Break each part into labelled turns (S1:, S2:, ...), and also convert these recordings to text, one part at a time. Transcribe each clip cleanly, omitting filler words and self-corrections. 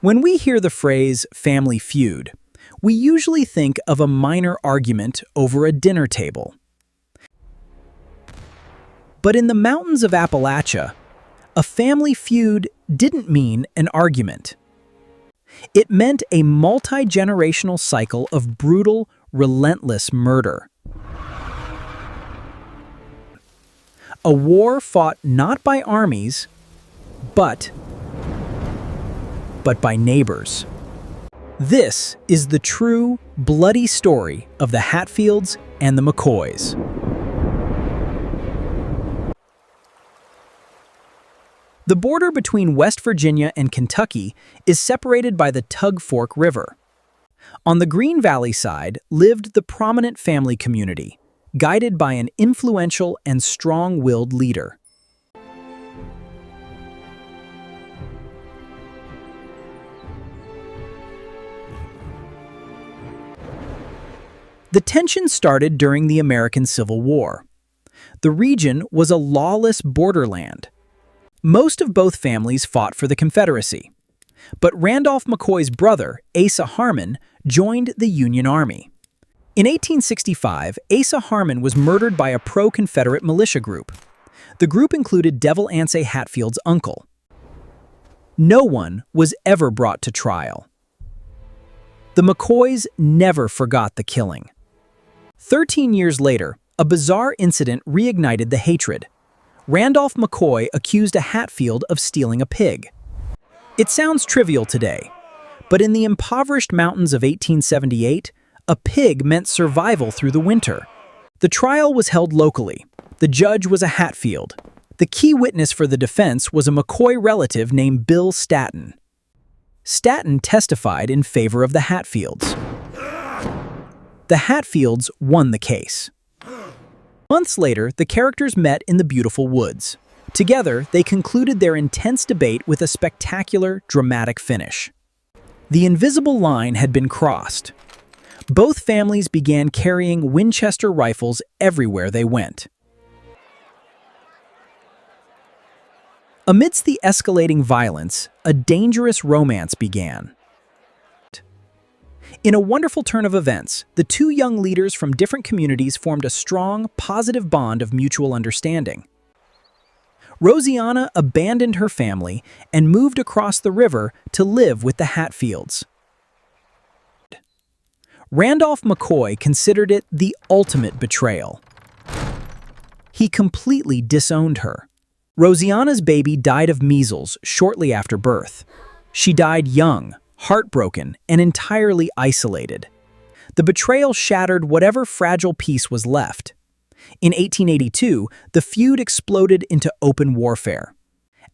S1: When we hear the phrase family feud, we usually think of a minor argument over a dinner table. But in the mountains of Appalachia, a family feud didn't mean an argument. It meant a multi-generational cycle of brutal, relentless murder. A war fought not by armies, but by neighbors. This is the true, bloody story of the Hatfields and the McCoys. The border between West Virginia and Kentucky is separated by the Tug Fork River. On the Green Valley side lived the prominent family community, guided by an influential and strong-willed leader. The tension started during the American Civil War. The region was a lawless borderland. Most of both families fought for the Confederacy, but Randolph McCoy's brother, Asa Harmon, joined the Union Army. In 1865, Asa Harmon was murdered by a pro-Confederate militia group. The group included Devil Anse Hatfield's uncle. No one was ever brought to trial. The McCoys never forgot the killing. 13 years later, a bizarre incident reignited the hatred. Randolph McCoy accused a Hatfield of stealing a pig. It sounds trivial today, but in the impoverished mountains of 1878, a pig meant survival through the winter. The trial was held locally. The judge was a Hatfield. The key witness for the defense was a McCoy relative named Bill Statton. Statton testified in favor of the Hatfields. The Hatfields won the case. Months later, the characters met in the beautiful woods. Together, they concluded their intense debate with a spectacular, dramatic finish. The invisible line had been crossed. Both families began carrying Winchester rifles everywhere they went. Amidst the escalating violence, a dangerous romance began. In a wonderful turn of events, the two young leaders from different communities formed a strong, positive bond of mutual understanding. Roseanna abandoned her family and moved across the river to live with the Hatfields. Randolph McCoy considered it the ultimate betrayal. He completely disowned her. Roseanna's baby died of measles shortly after birth. She died young, heartbroken, and entirely isolated. The betrayal shattered whatever fragile peace was left. In 1882, the feud exploded into open warfare.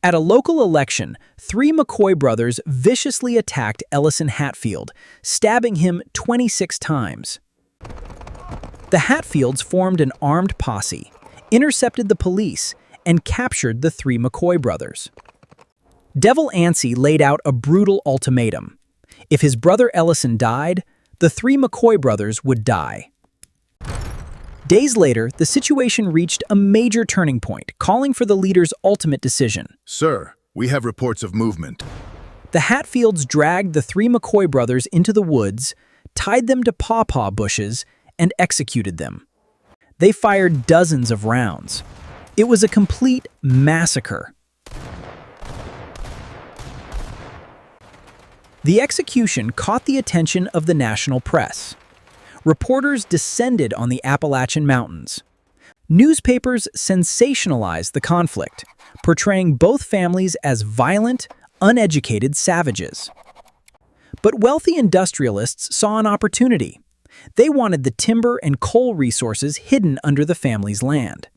S1: At a local election, 3 McCoy brothers viciously attacked Ellison Hatfield, stabbing him 26 times. The Hatfields formed an armed posse, intercepted the police, and captured the 3 McCoy brothers. Devil Anse laid out a brutal ultimatum. If his brother Ellison died, the 3 McCoy brothers would die. Days later, the situation reached a major turning point, calling for the leader's ultimate decision.
S2: Sir, we have reports of movement.
S1: The Hatfields dragged the 3 McCoy brothers into the woods, tied them to pawpaw bushes, and executed them. They fired dozens of rounds. It was a complete massacre. The execution caught the attention of the national press. Reporters descended on the Appalachian Mountains. Newspapers sensationalized the conflict, portraying both families as violent, uneducated savages. But wealthy industrialists saw an opportunity. They wanted the timber and coal resources hidden under the family's land.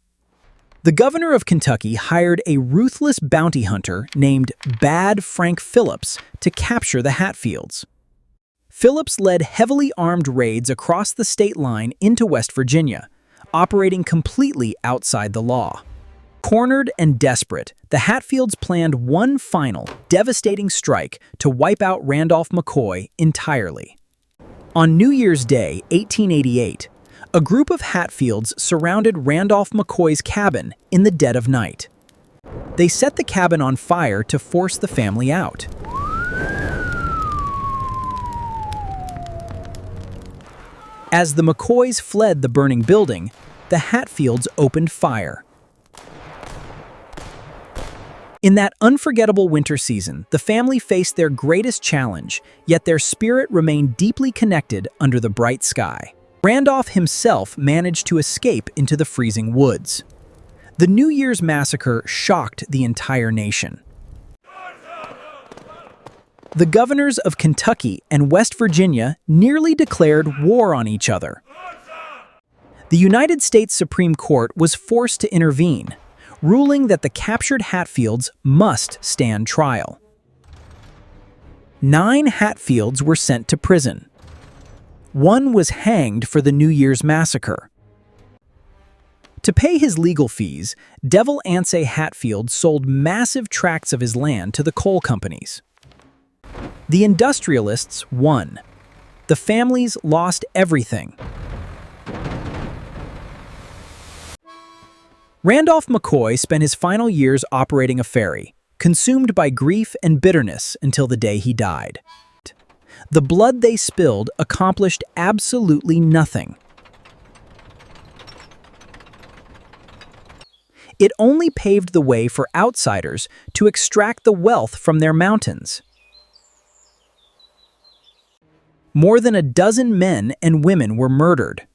S1: The governor of Kentucky hired a ruthless bounty hunter named Bad Frank Phillips to capture the Hatfields. Phillips led heavily armed raids across the state line into West Virginia, operating completely outside the law. Cornered and desperate, the Hatfields planned one final, devastating strike to wipe out Randolph McCoy entirely. On New Year's Day, 1888, a group of Hatfields surrounded Randolph McCoy's cabin in the dead of night. They set the cabin on fire to force the family out. As the McCoys fled the burning building, the Hatfields opened fire. In that unforgettable winter season, the family faced their greatest challenge, yet their spirit remained deeply connected under the bright sky. Randolph himself managed to escape into the freezing woods. The New Year's massacre shocked the entire nation. The governors of Kentucky and West Virginia nearly declared war on each other. The United States Supreme Court was forced to intervene, ruling that the captured Hatfields must stand trial. 9 Hatfields were sent to prison. 1 was hanged for the New Year's massacre. To pay his legal fees, Devil Anse Hatfield sold massive tracts of his land to the coal companies. The industrialists won. The families lost everything. Randolph McCoy spent his final years operating a ferry, consumed by grief and bitterness until the day he died. The blood they spilled accomplished absolutely nothing. It only paved the way for outsiders to extract the wealth from their mountains. More than a dozen men and women were murdered.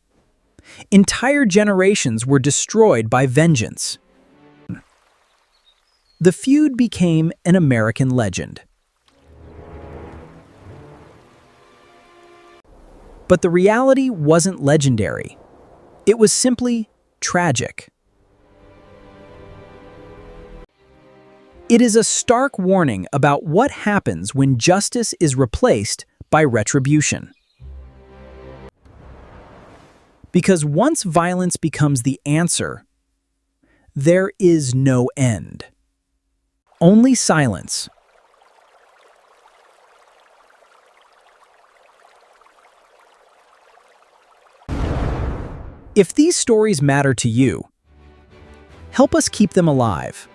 S1: Entire generations were destroyed by vengeance. The feud became an American legend. But the reality wasn't legendary. It was simply tragic. It is a stark warning about what happens when justice is replaced by retribution. Because once violence becomes the answer, there is no end. Only silence. If these stories matter to you, help us keep them alive.